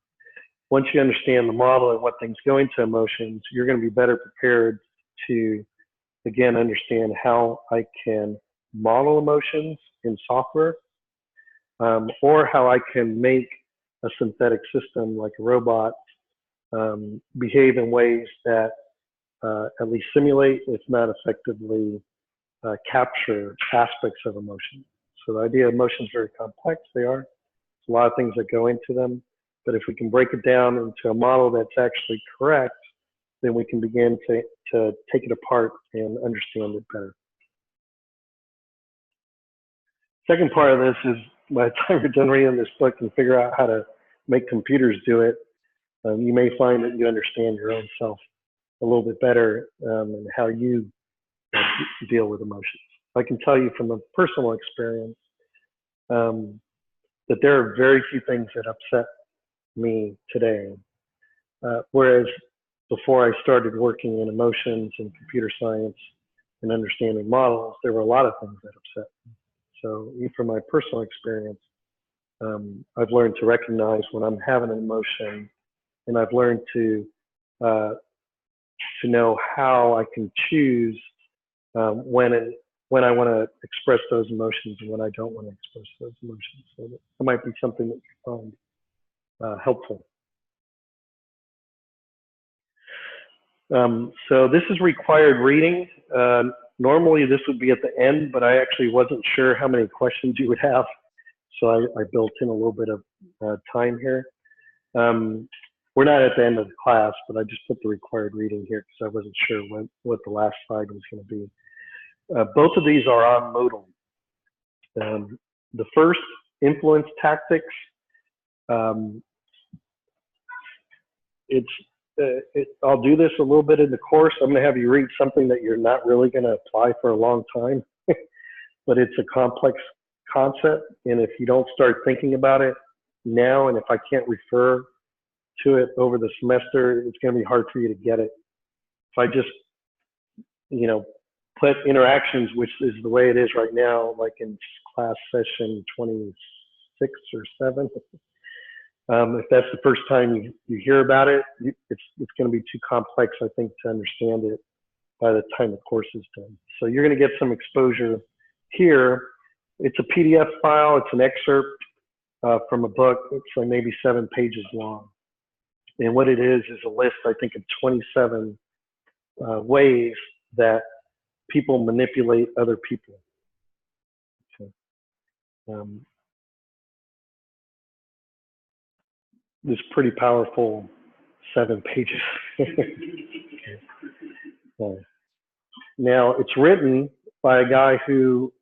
Once you understand the model and what things go into emotions, you're going to be better prepared to, again, understand how I can model emotions in software, or how I can make a synthetic system like a robot behave in ways that at least simulate, if not effectively capture aspects of emotion. So the idea of emotion is very complex. They are. There's a lot of things that go into them. But if we can break it down into a model that's actually correct, then we can begin to take it apart and understand it better. Second part of this is, by the time you're done reading this book and figure out how to make computers do it, you may find that you understand your own self a little bit better, and how you deal with emotions. I can tell you from a personal experience that there are very few things that upset me today, whereas before I started working in emotions and computer science and understanding models, there were a lot of things that upset me. So even from my personal experience, I've learned to recognize when I'm having an emotion, and I've learned to know how I can choose when I want to express those emotions and when I don't want to express those emotions. So that might be something that you find helpful. So this is required reading. Normally this would be at the end, but I actually wasn't sure how many questions you would have. So I built in a little bit of time here. We're not at the end of the class, but I just put the required reading here because I wasn't sure what the last slide was going to be. Both of these are on Moodle. The first, influence tactics, I'll do this a little bit in the course. I'm going to have you read something that you're not really going to apply for a long time, but it's a complex concept. And if you don't start thinking about it now, and if I can't refer to it over the semester, it's going to be hard for you to get it. If I just, put interactions, which is the way it is right now, like in class session 26 or 7, if that's the first time you hear about it, it's going to be too complex, I think, to understand it by the time the course is done. So you're going to get some exposure here. It's a PDF file. It's an excerpt from a book. It's like maybe 7 pages long. And what it is a list, I think, of 27 ways that people manipulate other people. Okay. This pretty powerful 7 pages. Okay. Now, it's written by a guy who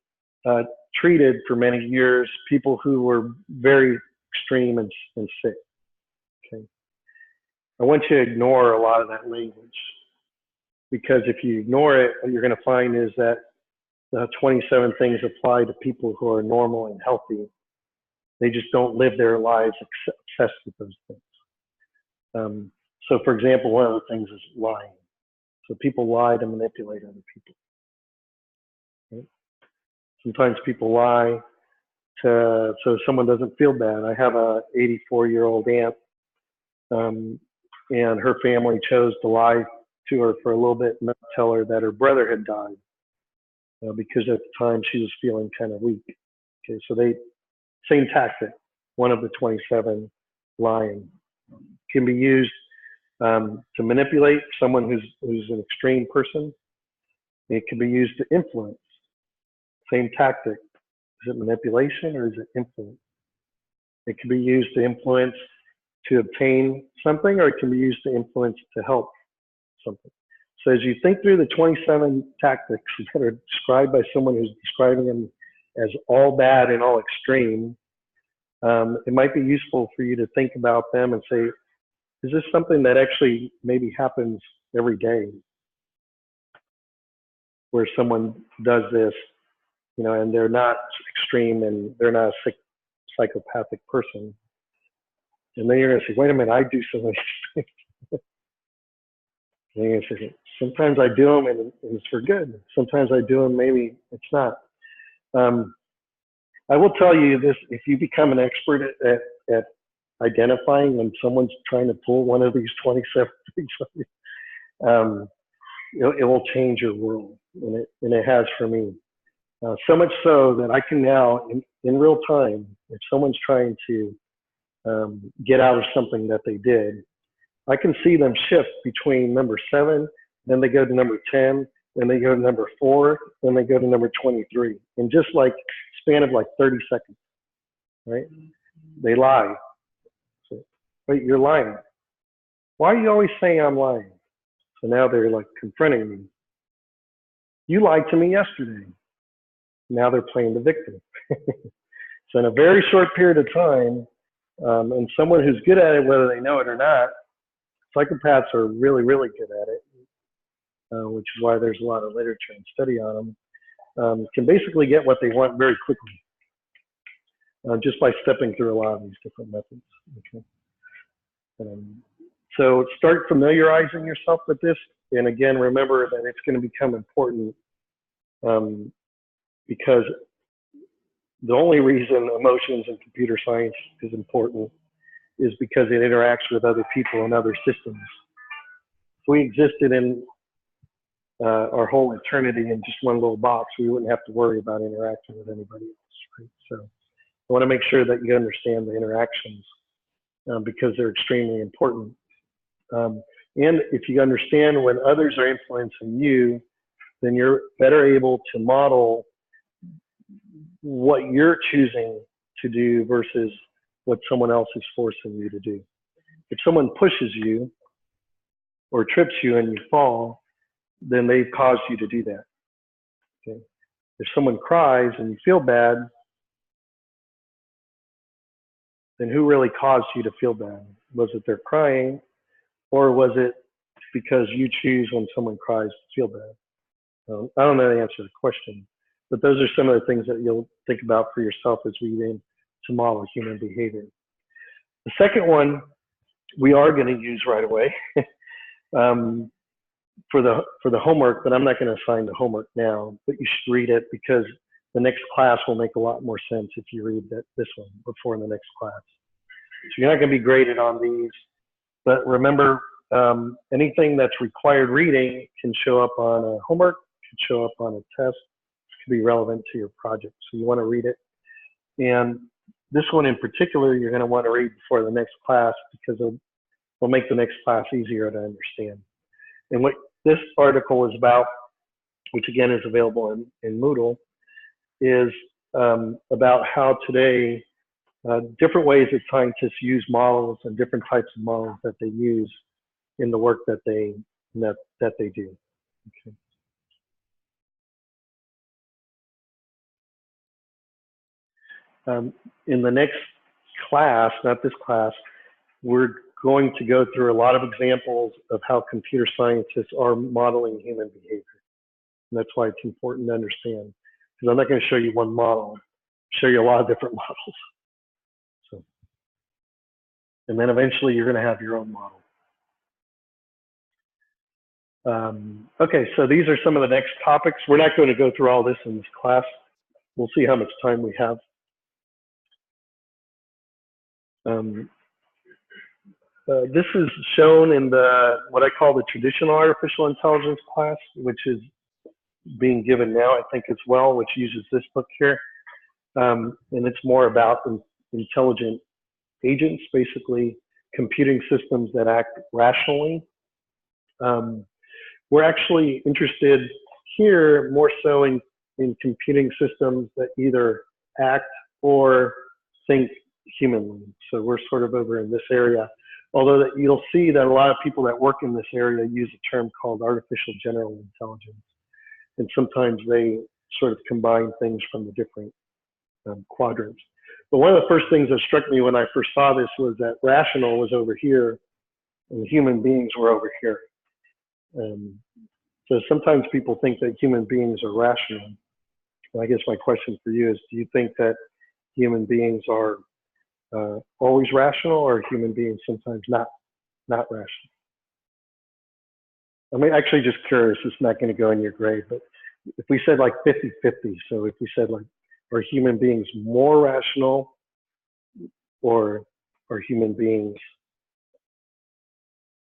treated for many years people who were very extreme and sick. Okay. I want you to ignore a lot of that language, because if you ignore it, what you're going to find is that the 27 things apply to people who are normal and healthy. They just don't live their lives obsessed with those things. So for example, one of the things is lying. So people lie to manipulate other people. Right? Sometimes people lie so someone doesn't feel bad. I have a 84-year-old aunt, and her family chose to lie to her for a little bit and not tell her that her brother had died, because at the time she was feeling kind of weak. Okay, so same tactic, one of the 27, lying, can be used to manipulate someone who's an extreme person. It can be used to influence. Same tactic. Is it manipulation or is it influence? It can be used to influence to obtain something, or it can be used to influence to help something. So as you think through the 27 tactics that are described by someone who's describing them as all bad and all extreme, it might be useful for you to think about them and say, is this something that actually maybe happens every day, where someone does this, and they're not extreme and they're not a sick psychopathic person? And then you're going to say, wait a minute, I do some of these things. And you're going to say, sometimes I do them and it's for good. Sometimes I do them, maybe it's not. I will tell you this: if you become an expert at identifying when someone's trying to pull one of these 27 things, it will change your world, and it has for me. So much so that I can now, in real time, if someone's trying to get out of something that they did, I can see them shift between number 7, then they go to number 10, then they go to number 4, then they go to number 23, in just like span of like 30 seconds, right? They lie. So, wait, you're lying. Why are you always saying I'm lying? So now they're like confronting me. You lied to me yesterday. Now they're playing the victim. So in a very short period of time, and someone who's good at it, whether they know it or not, psychopaths are really, really good at it, which is why there's a lot of literature and study on them, can basically get what they want very quickly, just by stepping through a lot of these different methods. Okay. So start familiarizing yourself with this. And again, remember that it's going to become important because the only reason emotions in computer science is important is because it interacts with other people and other systems. If we existed in our whole eternity in just one little box, we wouldn't have to worry about interacting with anybody else. Right? So I want to make sure that you understand the interactions because they're extremely important. And if you understand when others are influencing you, then you're better able to model what you're choosing to do versus what someone else is forcing you to do. If someone pushes you or trips you and you fall, then they've caused you to do that. Okay. If someone cries and you feel bad, then who really caused you to feel bad? Was it their crying, or was it because you choose when someone cries to feel bad? I don't know the answer to the question, but those are some of the things that you'll think about for yourself as we begin to model human behavior. The second one we are going to use right away for the homework, but I'm not going to assign the homework now, but you should read it because the next class will make a lot more sense if you read this one before the next class. So you're not going to be graded on these, but remember, anything that's required reading can show up on a homework, can show up on a test, can be relevant to your project. So you want to read it. And this one in particular, you're going to want to read before the next class because it'll make the next class easier to understand. And what this article is about, which again is available in Moodle, is about how today different ways that scientists use models and different types of models that they use in the work that they do. Okay. In the next class, not this class, we're going to go through a lot of examples of how computer scientists are modeling human behavior. And that's why it's important to understand, because I'm not going to show you one model, I'll show you a lot of different models. So, and then eventually you're going to have your own model. Okay, so these are some of the next topics. We're not going to go through all this in this class. We'll see how much time we have. This is shown in what I call the traditional artificial intelligence class, which is being given now, I think, as well, which uses this book here. And it's more about intelligent agents, basically computing systems that act rationally. We're actually interested here more so in computing systems that either act or think humanly. So we're sort of over in this area. Although that you'll see that a lot of people that work in this area use a term called artificial general intelligence. And sometimes they sort of combine things from the different quadrants. But one of the first things that struck me when I first saw this was that rational was over here and human beings were over here. So sometimes people think that human beings are rational. And I guess my question for you is, do you think that human beings are always rational, or human beings sometimes not rational? I'm actually just curious. It's not going to go in your grade, but if we said like 50-50, so if we said like, are human beings more rational, or are human beings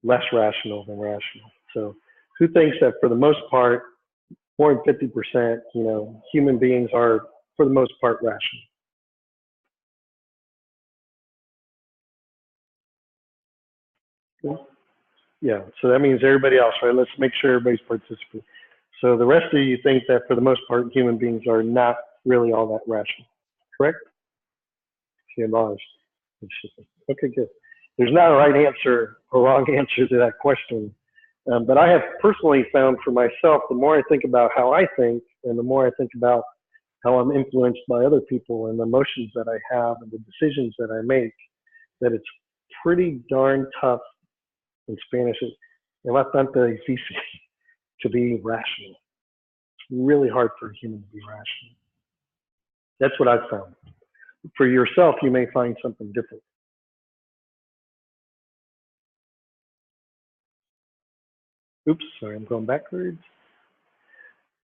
less rational than rational? So who thinks that for the most part, more than 50%, human beings are for the most part rational? Yeah, so that means everybody else, right? Let's make sure everybody's participating. So the rest of you think that for the most part, human beings are not really all that rational, correct? Okay, good. There's not a right answer or wrong answer to that question. But I have personally found for myself, the more I think about how I think, and the more I think about how I'm influenced by other people and the emotions that I have and the decisions that I make, that it's pretty darn tough. In Spanish, es bastante difícil to be rational. It's really hard for a human to be rational. That's what I've found. For yourself, you may find something different. oops, sorry, I'm going backwards.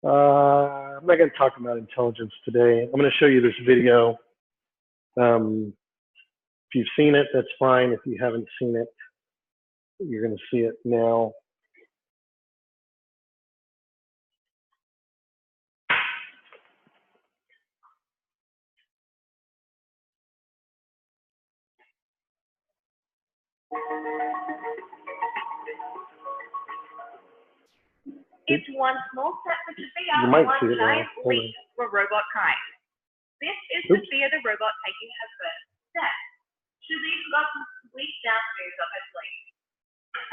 I'm not going to talk about intelligence today. I'm going to show you this video. If you've seen it, that's fine. If you haven't seen it, you're going to see it now. It's one small step for Sophia, You might one see it now. giant Hold leap for robotkind. This is Oops. Sophia the robot taking her first step. She's even got some sweet down moves up her sleeve.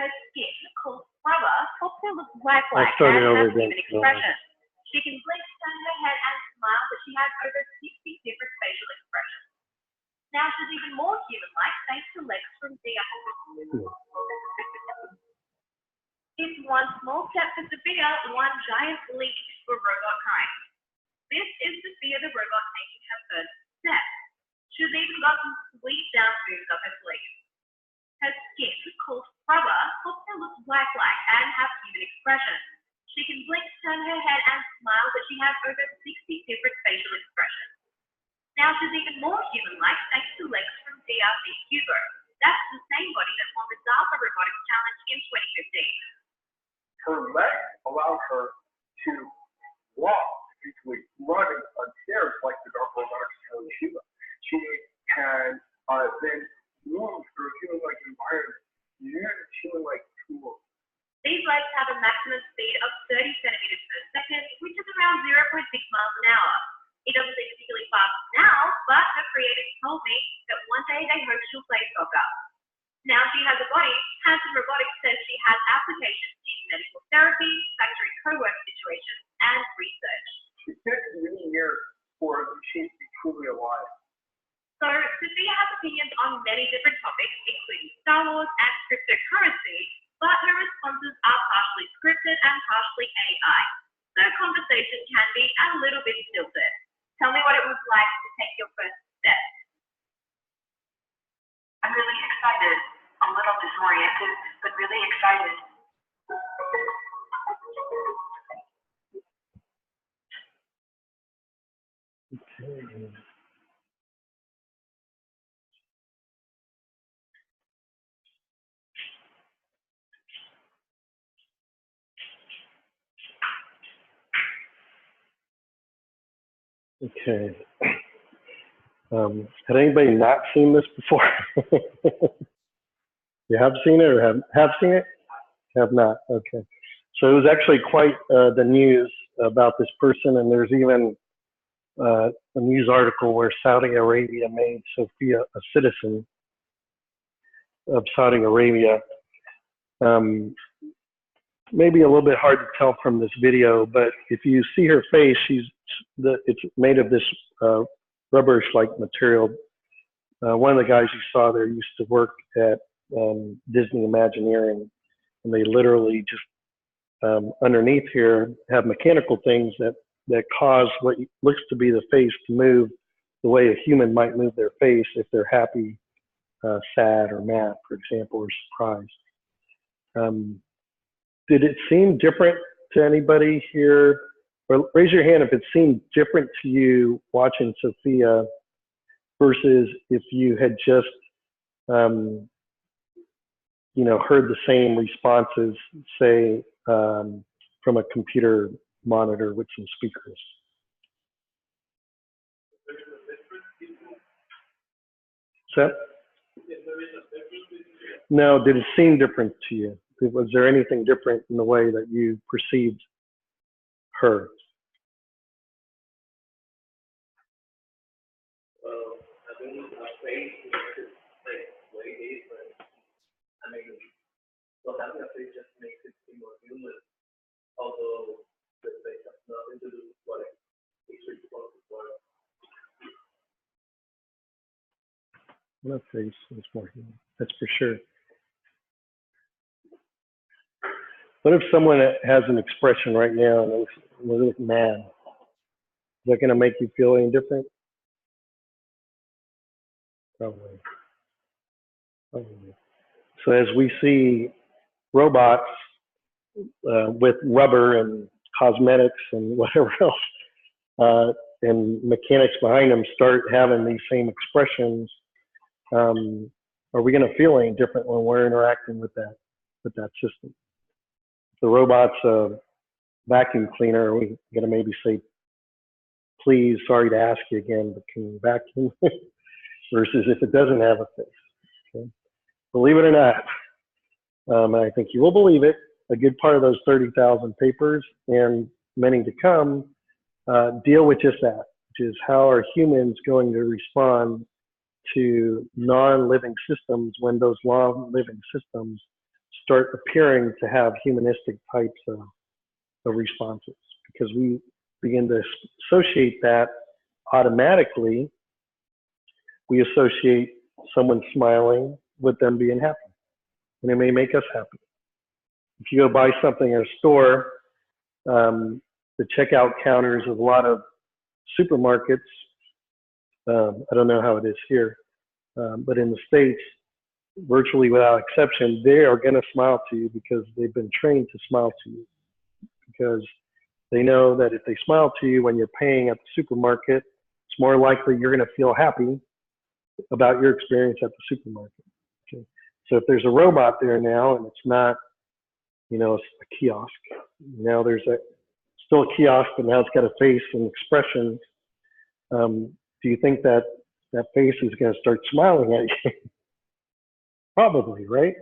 Her skin, called rubber, helps her look lifelike started and over have again. human expression. She can blink, turn her head, and smile, but she has over 60 different facial expressions. Now she's even more human-like thanks to legs from Dia. It's one small step for Sophia, one giant leap for robotkind. This is Sophia the robot taking her first step. She's even got some sweet down moves up her sleeve. Her skin, called rubber, helps her look lifelike and have human expression. She can blink, turn her head, and smile, but she has over 60 different facial expressions. Now she's even more human-like thanks to legs from DRC Hugo. That's the same body that won the DARPA Robotics Challenge in 2015. Her legs allow her to walk, basically running on stairs like the DARPA Robotics Challenge Shiva. She can then move through a human-like environment using human-like tools. These legs have a maximum speed of 30 centimeters per second, which is around 0.6 miles an hour. It doesn't seem particularly fast now, but her creators told me that one day they hope she'll play soccer. Now she has a body, Hanson Robotics says she has applications in medical therapy, factory co-work situations, and research. It takes many years for the machine to be truly alive. So Sophia has opinions on many different topics, including Star Wars and cryptocurrency, but her responses are partially scripted and partially AI. So conversation can be a little bit stilted. Tell me what it was like to take your first step. I'm really excited. A little disoriented, but really excited. Okay. Had anybody not seen this before? You have seen it or have seen it? Have not. Okay. So it was actually quite the news about this person, and there's even a news article where Saudi Arabia made Sophia a citizen of Saudi Arabia. Maybe a little bit hard to tell from this video, but if you see her face, it's made of this rubberish-like material. One of the guys you saw there used to work at Disney Imagineering, and they literally just underneath here have mechanical things that cause what looks to be the face to move the way a human might move their face if they're happy, sad, or mad, for example, or surprised. Did it seem different to anybody here? Or raise your hand if it seemed different to you watching Sophia versus if you had just, heard the same responses, say, from a computer monitor with some speakers. So, no, did it seem different to you? Was there anything different in the way that you perceived her? Well, I think my face is like way different. I mean, so having a face just makes it seem more human, although the face has nothing to do with what it's responsible for. That face is more human, that's for sure. What if someone has an expression right now and they look mad? Is that going to make you feel any different? Probably. So as we see robots with rubber and cosmetics and whatever else, and mechanics behind them start having these same expressions, are we going to feel any different when we're interacting with that system? If the robot's a vacuum cleaner, are we going to maybe say, please, sorry to ask you again, but can you vacuum? Versus if it doesn't have a face. Okay? Believe it or not, and I think you will believe it, a good part of those 30,000 papers and many to come deal with just that, which is how are humans going to respond to non-living systems when those non-living systems start appearing to have humanistic types of responses, because we begin to associate that automatically. We associate someone smiling with them being happy, and it may make us happy. If you go buy something at a store, the checkout counters of a lot of supermarkets, I don't know how it is here, but in the States, virtually without exception, they are going to smile to you because they've been trained to smile to you. Because they know that if they smile to you when you're paying at the supermarket, it's more likely you're going to feel happy about your experience at the supermarket. Okay? So if there's a robot there now and it's not, you know, it's a kiosk, now there's still a kiosk, but now it's got a face and expressions. Do you think that face is going to start smiling at you? Probably, right?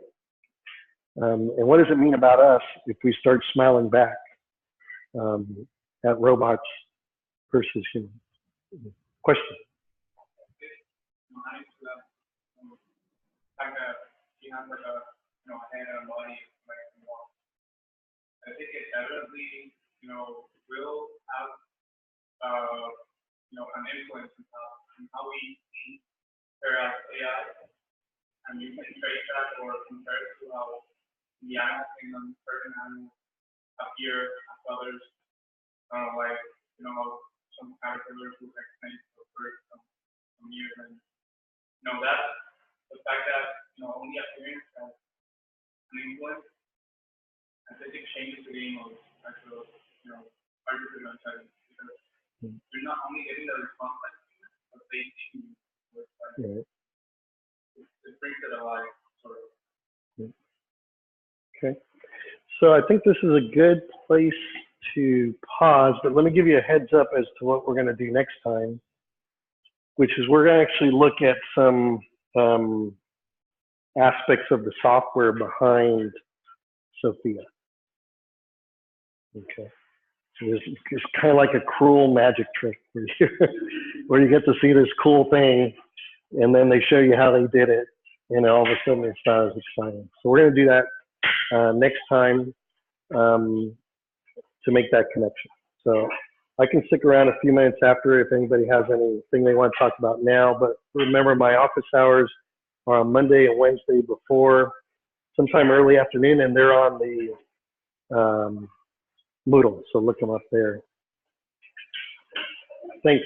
And what does it mean about us if we start smiling back at robots versus humans? Question? I think it evidently, will have, an influence in how we interact with AI. And you can trace that or compare it to how the animal kingdom, certain animals appear as others, like, some caterpillars who extinct for some years. And, that, the fact that, only appearance has an influence, I think it changes the game of actual, artificial intelligence, because you're not only getting the response like humans, but they see you with it brings it alive, sort of. Okay. So I think this is a good place to pause, but let me give you a heads up as to what we're going to do next time, which is we're going to actually look at some aspects of the software behind Sophia. Okay. So it's kind of like a cruel magic trick where you get to see this cool thing, and then they show you how they did it, and all of a sudden it's not as exciting. So we're going to do that next time to make that connection. So I can stick around a few minutes after if anybody has anything they want to talk about now, but remember my office hours are on Monday and Wednesday before sometime early afternoon, and they're on the Moodle, so look them up there. Thanks.